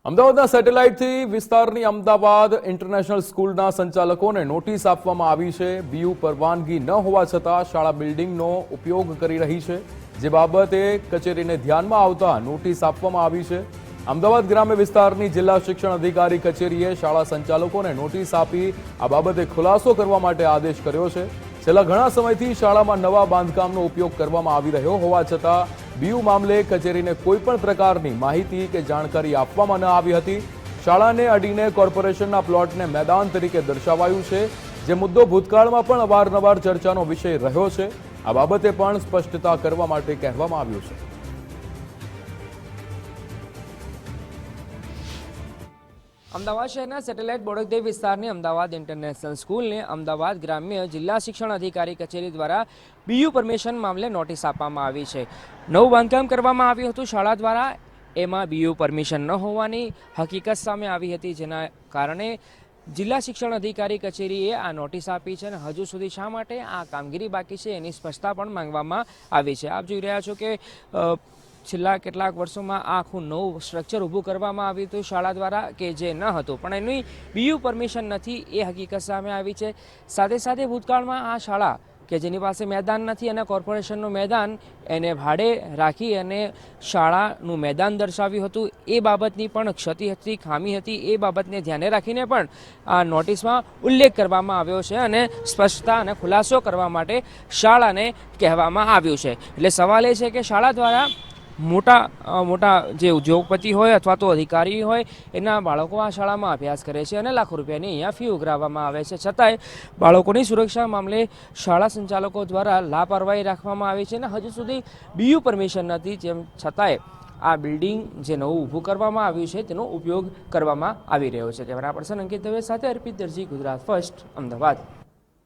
અમદાવાદના સેટેલાઇટથી વિસ્તારની અમદાવાદ ઇન્ટરનેશનલ સ્કૂલના સંચાલકોને નોટિસ આપવામાં આવી છે। બીયુ પરવાનગી ન હોવા છતાં શાળા બિલ્ડિંગનો ઉપયોગ કરી રહી છે, જે બાબતે કચેરીને ધ્યાનમાં આવતા નોટિસ આપવામાં આવી છે। અમદાવાદ ગ્રામ્ય વિસ્તારની જિલ્લા શિક્ષણ અધિકારી કચેરીએ શાળા સંચાલકોને નોટિસ આપી આ બાબતે ખુલાસો કરવા માટે આદેશ કર્યો છે। છેલ્લા ઘણા સમયથી શાળામાં નવા બાંધકામનો ઉપયોગ કરવામાં આવી રહ્યો હોવા છતાં બીયુ મામલે કચેરીને કોઈપણ પ્રકારની માહિતી કે જાણકારી આપવામાં ન આવી હતી। શાળાને અડીને કોર્પોરેશનના પ્લોટને મેદાન તરીકે દર્શાવાયું છે, જે મુદ્દો ભૂતકાળમાં પણ અવારનવાર ચર્ચાનો વિષય રહ્યો છે। આ બાબતે પણ સ્પષ્ટતા કરવા માટે કહેવામાં આવ્યું છે। અમદાવાદ શહેરના સેટેલાઇટ બોડકદેવ વિસ્તારની અમદાવાદ ઇન્ટરનેશનલ સ્કૂલને અમદાવાદ ગ્રામ્ય જિલ્લા શિક્ષણ અધિકારી કચેરી દ્વારા બીયુ પરમિશન મામલે નોટિસ આપવામાં આવી છે। નવું બાંધકામ કરવામાં આવ્યું હતું શાળા દ્વારા, એમાં બીયુ પરમિશન ન હોવાની હકીકત સામે આવી હતી, જેના કારણે જિલ્લા શિક્ષણ અધિકારી કચેરીએ આ નોટિસ આપી છે અને હજુ સુધી શા માટે આ કામગીરી બાકી છે એની સ્પષ્ટતા પણ માંગવામાં આવી છે। આપ જોઈ રહ્યા છો કે છેલ્લા કેટલાક વર્ષોમાં આ આખું નવું સ્ટ્રક્ચર ઊભું કરવામાં આવ્યું હતું શાળા દ્વારા, કે જે ન હતું, પણ એની બીયુ પરમિશન નથી એ હકીકત સામે આવી છે। સાથે સાથે ભૂતકાળમાં આ શાળા કે જેની પાસે મેદાન નથી અને કોર્પોરેશનનું મેદાન એને ભાડે રાખી અને શાળાનું મેદાન દર્શાવ્યું હતું, એ બાબતની પણ ક્ષતિ હતી, ખામી હતી, એ બાબતને ધ્યાને રાખીને પણ આ નોટિસમાં ઉલ્લેખ કરવામાં આવ્યો છે અને સ્પષ્ટતા અને ખુલાસો કરવા માટે શાળાને કહેવામાં આવ્યું છે। એટલે સવાલ એ છે કે શાળા દ્વારા મોટા જે ઉદ્યોગપતિ હોય અથવા તો અધિકારી હોય એના બાળકો આ શાળામાં અભ્યાસ કરે છે અને લાખો રૂપિયાની અહીંયા ફી ઉઘરાવવામાં આવે છે, છતાંય બાળકોની સુરક્ષા મામલે શાળા સંચાલકો દ્વારા લાપરવાહી રાખવામાં આવી છે અને હજુ સુધી બીયુ પરમિશન નથી, જેમ છતાંય આ બિલ્ડિંગ જે નવું ઊભું કરવામાં આવ્યું છે તેનો ઉપયોગ કરવામાં આવી રહ્યો છે। કેમેરા પર્સન અંકિત દવે સાથે અર્પિત દરજી, ગુજરાત ફર્સ્ટ, અમદાવાદ।